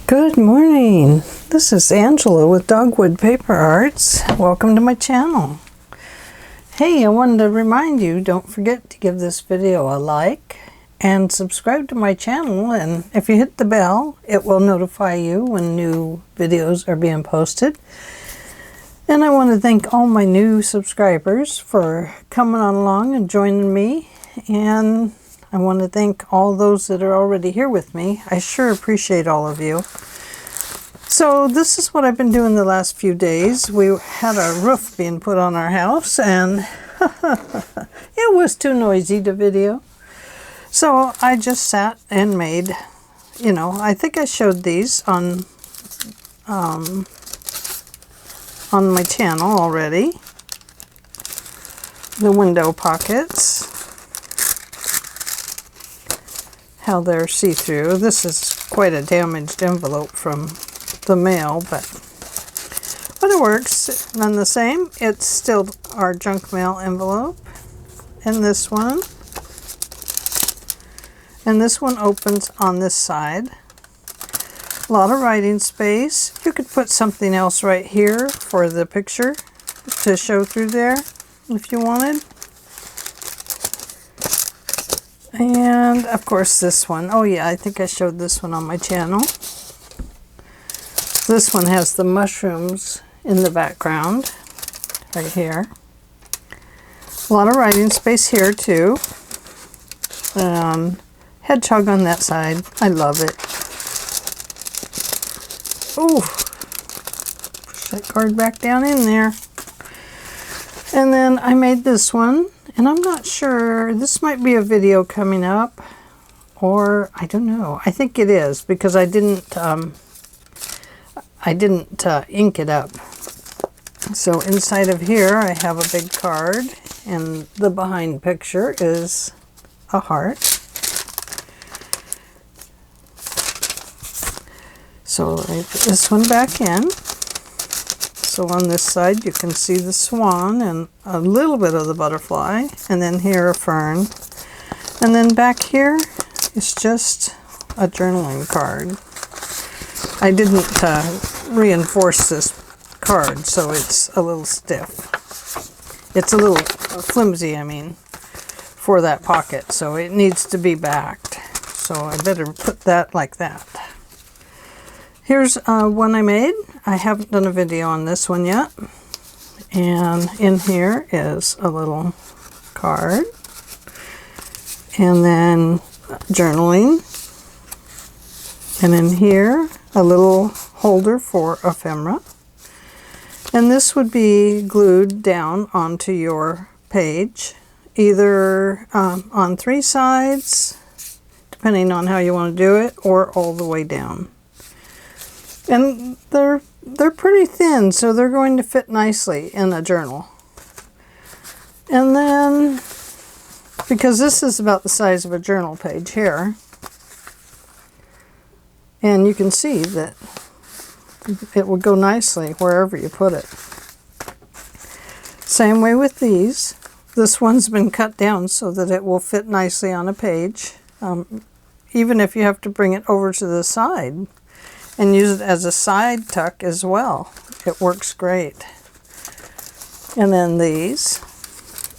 Good morning. This is Angela with Dogwood Paper Arts. Welcome to my channel. Hey, I wanted to remind you, don't forget to give this video a like and subscribe to my channel, and if you hit the bell, it will notify you when new videos are being posted. And I want to thank all my new subscribers for coming on along and joining me, and I want to thank all those that are already here with me. I sure appreciate all of you. So this is what I've been doing the last few days. We had a roof being put on our house, and it was too noisy to video. So I just sat and made, I think I showed these on my channel already. The window pockets. How they're see-through. This is quite a damaged envelope from the mail, but it works none the same. It's still our junk mail envelope. And this one opens on this side. A lot of writing space. You could put something else right here for the picture to show through there if you wanted. And of course this one. Oh yeah, I think I showed this one on my channel. This one has the mushrooms in the background, right here. A lot of writing space here too. Hedgehog on that side. I love it. Ooh, push that card back down in there. And then I made this one. And I'm not sure, this might be a video coming up, or I don't know. I think it is, because I didn't ink it up. So inside of here I have a big card, and the behind picture is a heart. So I put this one back in. So on this side you can see the swan and a little bit of the butterfly, and then here a fern. And then back here is just a journaling card. I didn't reinforce this card, so it's a little stiff. It's a little flimsy, for that pocket, so it needs to be backed. So I better put that like that. Here's one I made. I haven't done a video on this one yet. And in here is a little card. And then journaling. And in here, a little holder for ephemera. And this would be glued down onto your page, either on 3 sides, depending on how you want to do it, or all the way down. And they're pretty thin, so they're going to fit nicely in a journal. And then, because this is about the size of a journal page here, and you can see that it will go nicely wherever you put it. Same way with these. This one's been cut down so that it will fit nicely on a page, even if you have to bring it over to the side and use it as a side tuck as well. It works great. And then these,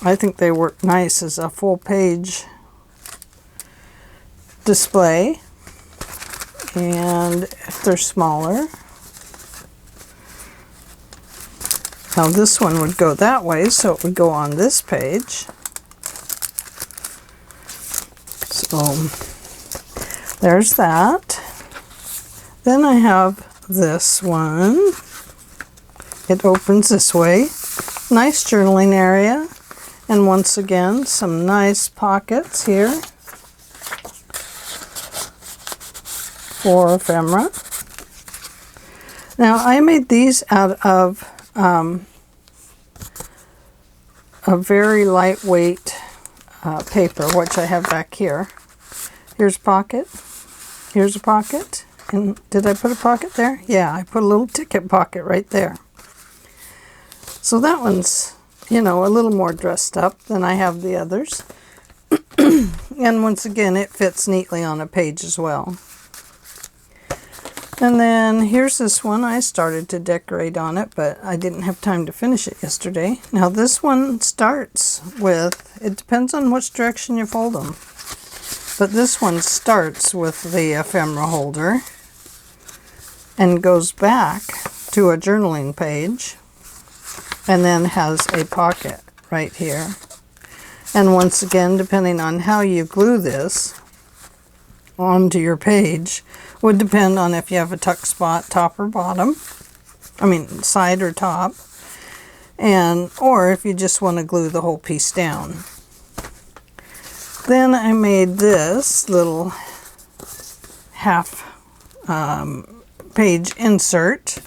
I think they work nice as a full page display. And if they're smaller, now this one would go that way, so it would go on this page. So there's that. Then I have this one. It opens this way. Nice journaling area. And once again, some nice pockets here for ephemera. Now I made these out of a very lightweight paper, which I have back here. Here's a pocket. Here's a pocket. And did I put a pocket there? Yeah, I put a little ticket pocket right there. So that one's, a little more dressed up than I have the others. And once again, it fits neatly on a page as well. And then here's this one. I started to decorate on it, but I didn't have time to finish it yesterday. Now this one starts with, it depends on which direction you fold them, but this one starts with the ephemera holder and goes back to a journaling page and then has a pocket right here. And once again, depending on how you glue this onto your page, would depend on if you have a tuck spot, top or bottom. I mean, side or top. Or if you just want to glue the whole piece down. Then I made this little half page insert.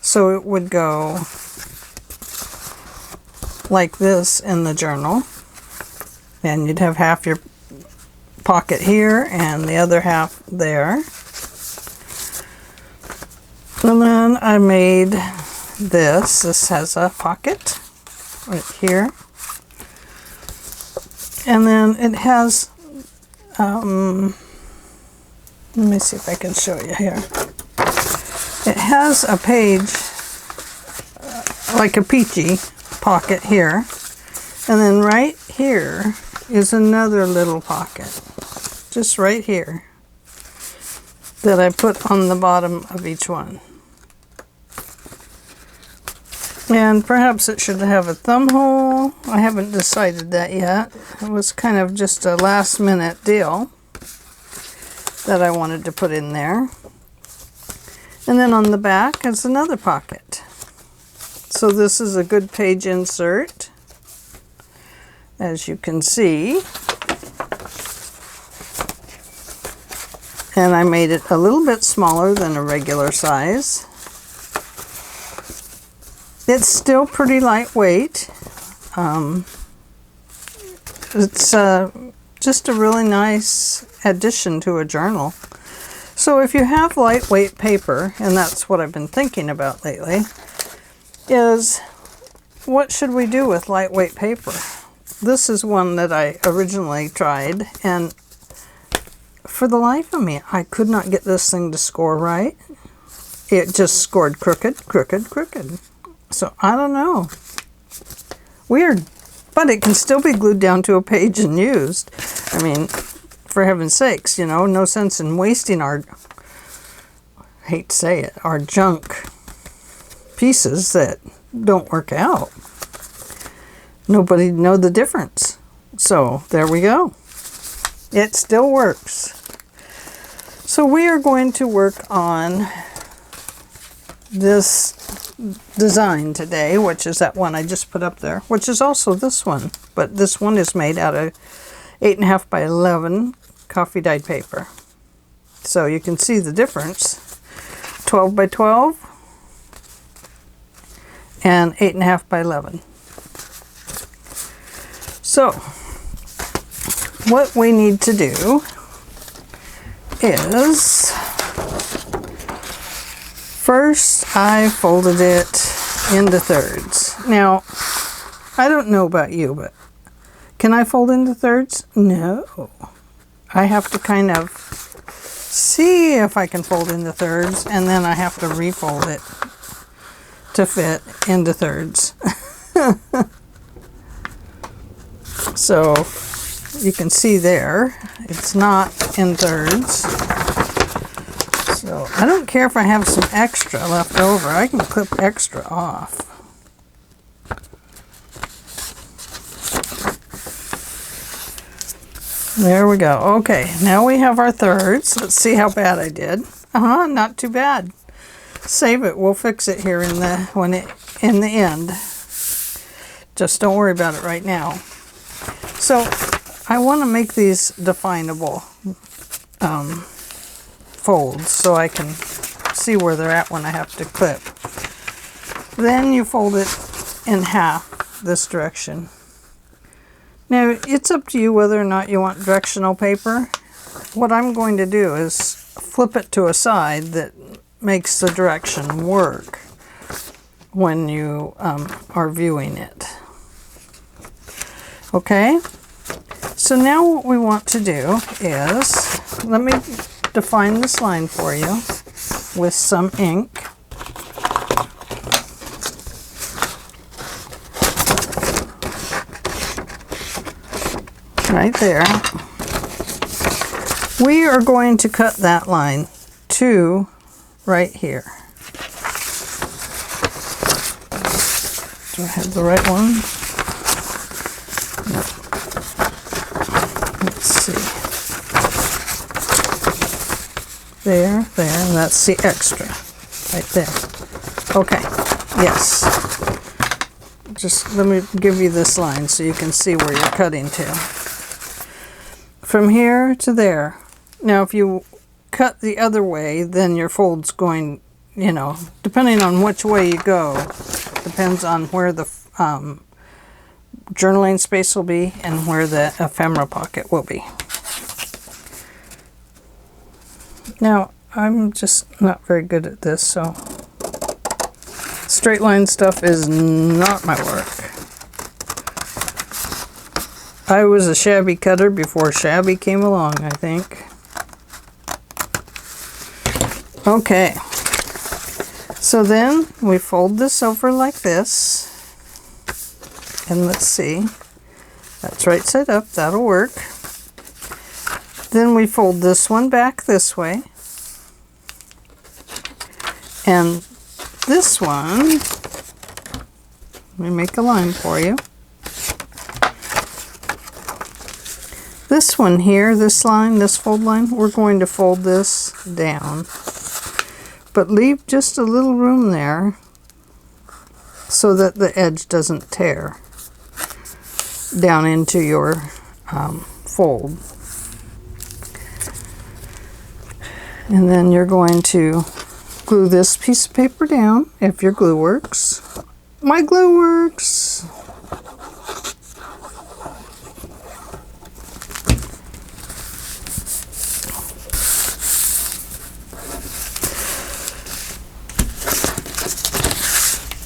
So it would go like this in the journal. And you'd have half your pocket here and the other half there. And then I made this. This has a pocket right here. And then it has, let me see if I can show you here. It has a page, like a peachy pocket here. And then right here is another little pocket, just right here, that I put on the bottom of each one. And perhaps it should have a thumb hole. I haven't decided that yet. It was kind of just a last minute deal that I wanted to put in there. And then on the back is another pocket. So this is a good page insert, as you can see. And I made it a little bit smaller than a regular size. It's still pretty lightweight. It's just a really nice addition to a journal. So if you have lightweight paper, and that's what I've been thinking about lately, is what should we do with lightweight paper? This is one that I originally tried, and for the life of me, I could not get this thing to score right. It just scored crooked, crooked, crooked. So I don't know. Weird. But it can still be glued down to a page and used. I mean, for heaven's sakes, you know, no sense in wasting our, I hate to say it, our junk pieces that don't work out. Nobody'd know the difference. So there we go. It still works. So we are going to work on this design today, which is that one I just put up there, which is also this one, but this one is made out of 8.5 by 11 coffee dyed paper. So you can see the difference. 12 by 12 and 8.5 by 11. So what we need to do is, first I folded it into thirds. Now, I don't know about you, but can I fold into thirds? No. I have to kind of see if I can fold into thirds, and then I have to refold it to fit into thirds. So you can see there, it's not in thirds. So I don't care if I have some extra left over. I can clip extra off. There we go. Okay, now we have our thirds. Let's see how bad I did. Not too bad. Save it. We'll fix it here in the end. Just don't worry about it right now. So I want to make these definable folds so I can see where they're at when I have to clip. Then you fold it in half this direction. Now it's up to you whether or not you want directional paper. What I'm going to do is flip it to a side that makes the direction work when you are viewing it. Okay, so now what we want to do is, let me define this line for you. with some ink. Right there. We are going to cut that line to right here. Do I have the right one? No. Let's see. There, and that's the extra right there. Okay, yes. Just let me give you this line so you can see where you're cutting to. From here to there. Now, if you cut the other way, then your fold's going, you know, depending on which way you go, depends on where the journaling space will be and where the ephemera pocket will be. Now, I'm just not very good at this, so straight line stuff is not my work. I was a shabby cutter before shabby came along, I think. Okay, so then we fold this over like this, and let's see, that's right side up, that'll work. Then we fold this one back this way, and this one, let me make a line for you. This one here, this line, this fold line, we're going to fold this down. But leave just a little room there so that the edge doesn't tear down into your fold. And then you're going to glue this piece of paper down if your glue works. My glue works.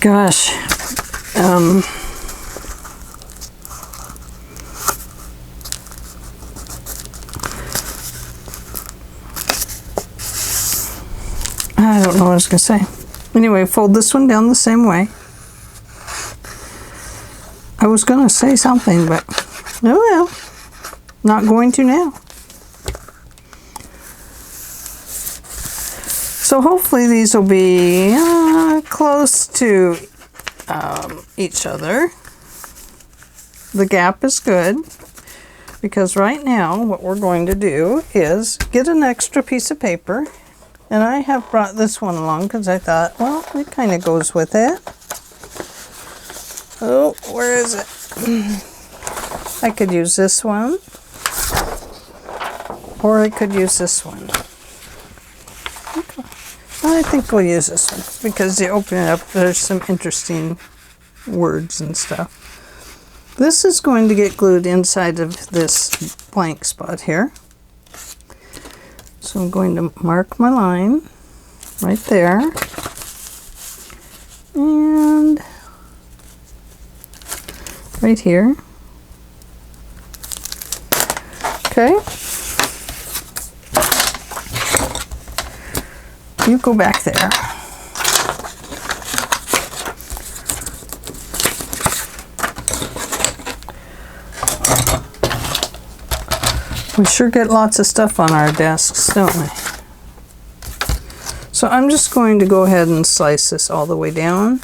Gosh, I don't know what I was going to say. Anyway, fold this one down the same way. I was going to say something, but oh well, not going to now. So hopefully these will be close to each other. The gap is good because right now what we're going to do is get an extra piece of paper, and I have brought this one along because I thought, well, it kind of goes with it. Oh, where is it? I could use this one, or I could use this one. Okay. I think we'll use this one because you open it up, there's some interesting words and stuff. This is going to get glued inside of this blank spot here. So I'm going to mark my line right there. And right here. Okay. You go back there. We sure get lots of stuff on our desks, don't we? So I'm just going to go ahead and slice this all the way down.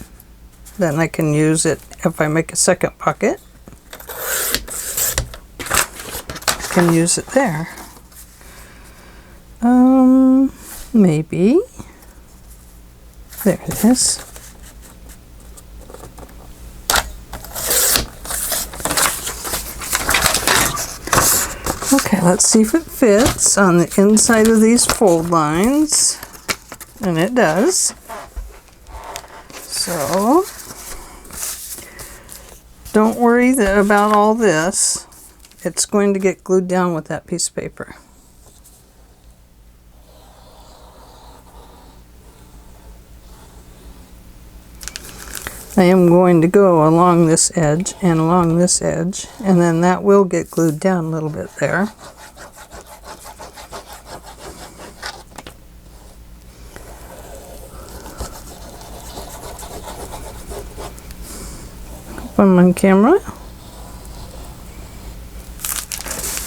Then I can use it if I make a second pocket. I can use it there. Maybe. There it is. Okay, let's see if it fits on the inside of these fold lines. And it does. So, don't worry about all this. It's going to get glued down with that piece of paper. I am going to go along this edge and along this edge, and then that will get glued down a little bit there. I'm on camera.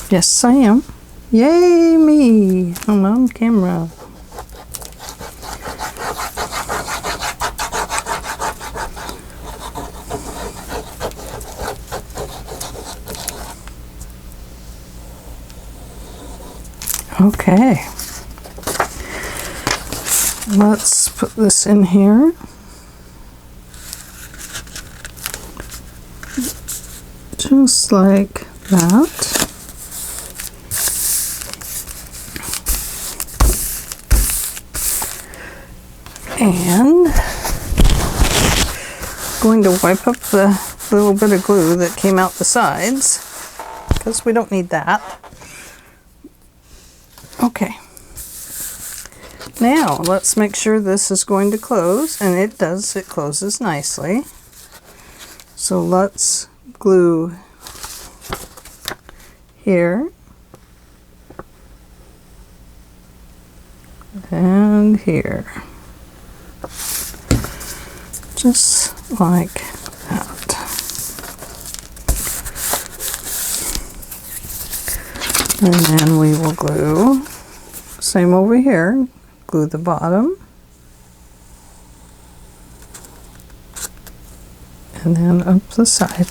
Yes, I am. Yay me! I'm on camera. Okay. Let's put this in here. Just like that. And going to wipe up the little bit of glue that came out the sides, because we don't need that. Okay. Now let's make sure this is going to close, and it does. It closes nicely. So let's glue here and here, just like that. And then we will glue, same over here, glue the bottom, and then up the side.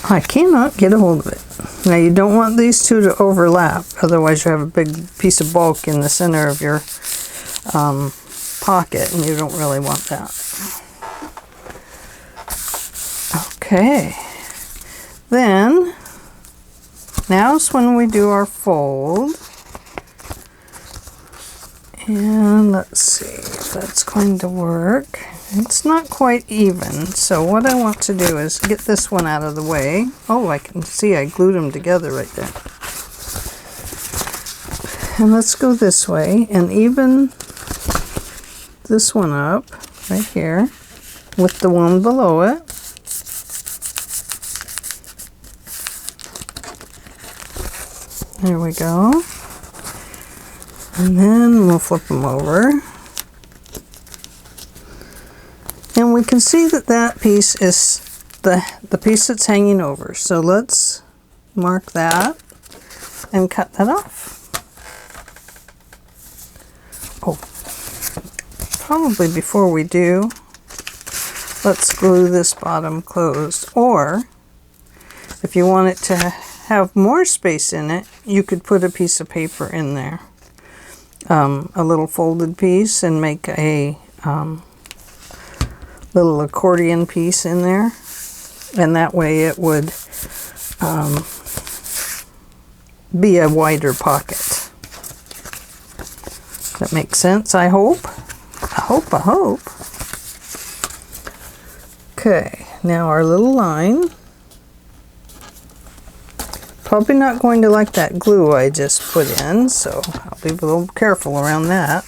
I cannot get a hold of it. Now you don't want these two to overlap, otherwise you have a big piece of bulk in the center of your pocket, and you don't really want that. Okay, then now's when we do our fold. And let's see if that's going to work. It's not quite even, so what I want to do is get this one out of the way. Oh, I can see I glued them together right there. And let's go this way and even this one up right here with the one below it. There we go. And then we'll flip them over. And we can see that that piece is the piece that's hanging over. So let's mark that and cut that off. Oh, probably before we do, let's glue this bottom closed. Or if you want it to have more space in it, you could put a piece of paper in there. A little folded piece, and make a little accordion piece in there, and that way it would be a wider pocket. That makes sense, I hope. I hope. Okay, now our little line. Probably not going to like that glue I just put in, so I'll be a little careful around that.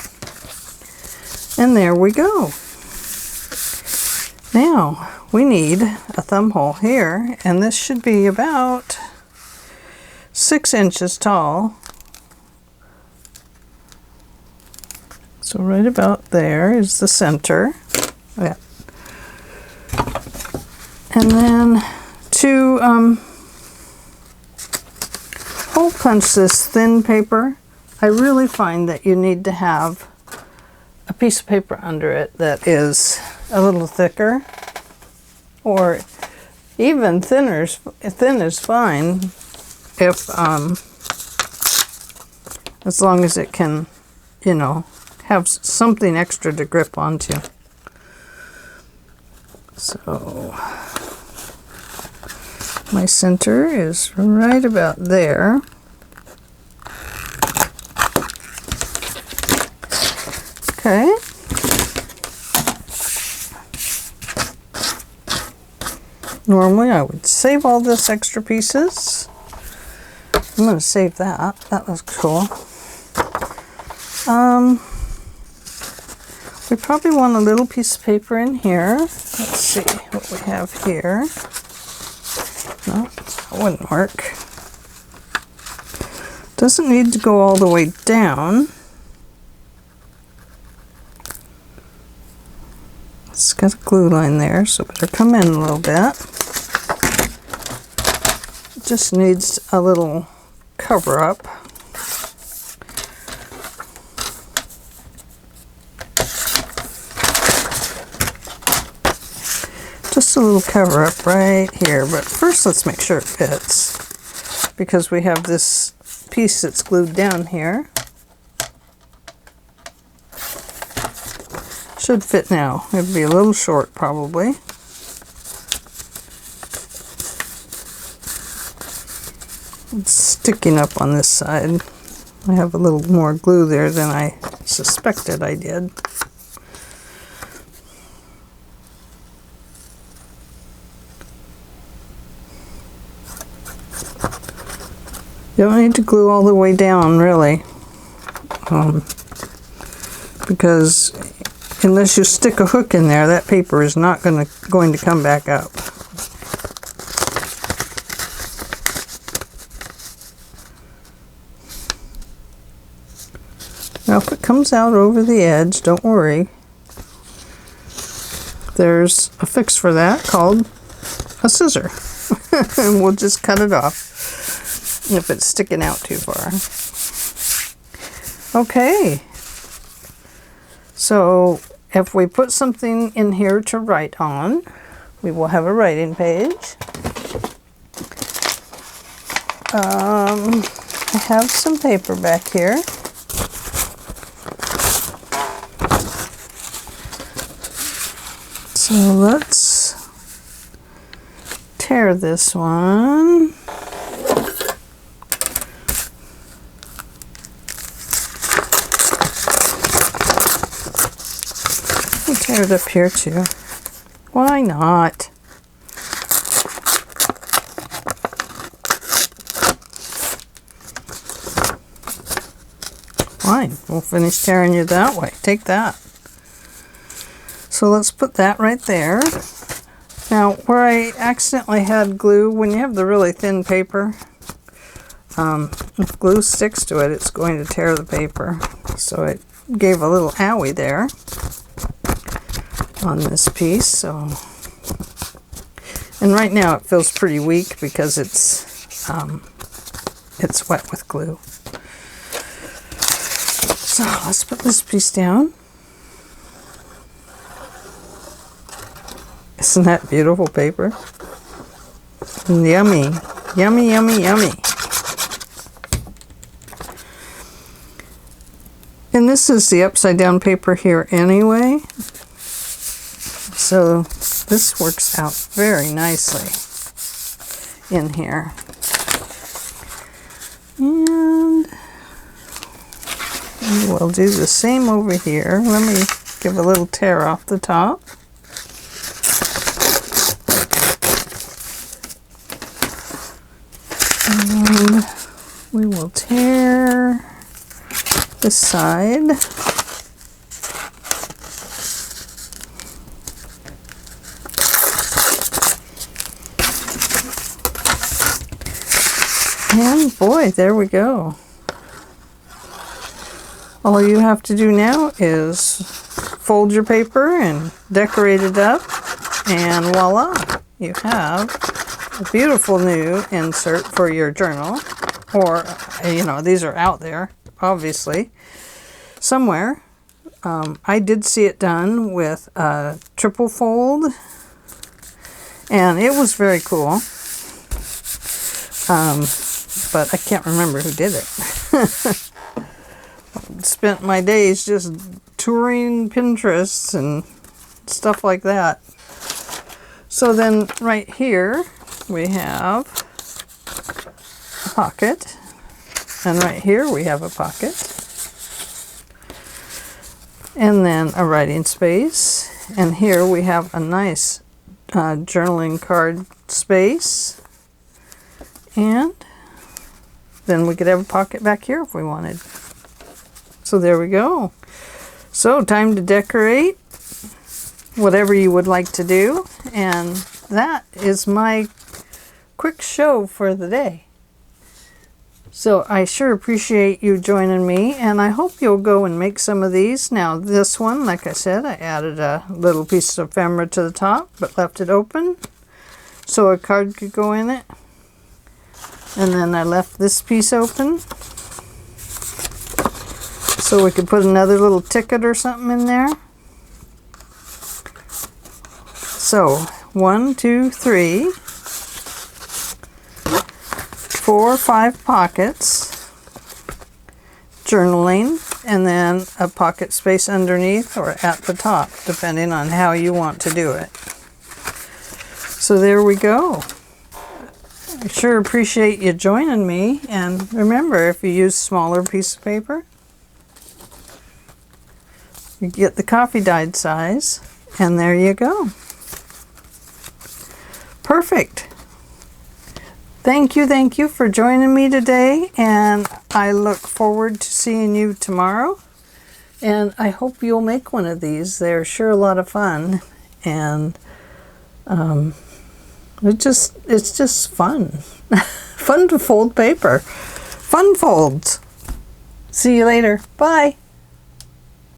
And there we go. Now we need a thumb hole here, and this should be about 6 inches tall. So right about there is the center. Yeah. And then to hole punch this thin paper, I really find that you need to have a piece of paper under it that is a little thicker, or even thinner. Thin is fine, if as long as it can, you know, have something extra to grip onto. So my center is right about there. Okay. Normally I would save all this extra pieces. I'm going to save that. That was cool. We probably want a little piece of paper in here. Let's see what we have here. No, that wouldn't work. Doesn't need to go all the way down. It's got a glue line there, so better come in a little bit. It just needs a little cover up. Just a little cover up right here, but first let's make sure it fits, because we have this piece that's glued down here. Should fit now. It'd be a little short probably. It's sticking up on this side. I have a little more glue there than I suspected I did. You don't need to glue all the way down, really, because unless you stick a hook in there, that paper is not going to come back up. Now, if it comes out over the edge, don't worry. There's a fix for that called a scissor, and we'll just cut it off if it's sticking out too far. Okay, so if we put something in here to write on, we will have a writing page. I have some paper back here. So let's tear this one. Tear it up here too. Why not? Fine, we'll finish tearing you that way. Take that. So let's put that right there. Now, where I accidentally had glue, when you have the really thin paper, if glue sticks to it, it's going to tear the paper. So it gave a little owie there on this piece. So, and right now it feels pretty weak because it's wet with glue. So let's put this piece down. Isn't that beautiful paper? Yummy, yummy, yummy, yummy. And this is the upside down paper here anyway. So this works out very nicely in here. And we'll do the same over here. Let me give a little tear off the top. And we will tear this side. And boy, there we go. All you have to do now is fold your paper and decorate it up, and voila, you have a beautiful new insert for your journal. Or, you know, these are out there, obviously, somewhere. I did see it done with a triple fold, and it was very cool. But I can't remember who did it. Spent my days just touring Pinterest and stuff like that. So then right here we have a pocket, and right here we have a pocket, and then a writing space, and here we have a nice journaling card space, and then we could have a pocket back here if we wanted. So there we go. So time to decorate whatever you would like to do, and that is my quick show for the day. So I sure appreciate you joining me, and I hope you'll go and make some of these. Now this one, like I said, I added a little piece of ephemera to the top, but left it open so a card could go in it. And then I left this piece open so we could put another little ticket or something in there. So 1, 2, 3, 4, 5 pockets, journaling, and then a pocket space underneath or at the top, depending on how you want to do it. So there we go. I sure appreciate you joining me, and remember, if you use smaller piece of paper, you get the coffee dyed size, and there you go. Perfect. Thank you for joining me today, and I look forward to seeing you tomorrow. And I hope you'll make one of these. They're sure a lot of fun, and it's just fun. Fun to fold paper. Fun folds. See you later. Bye.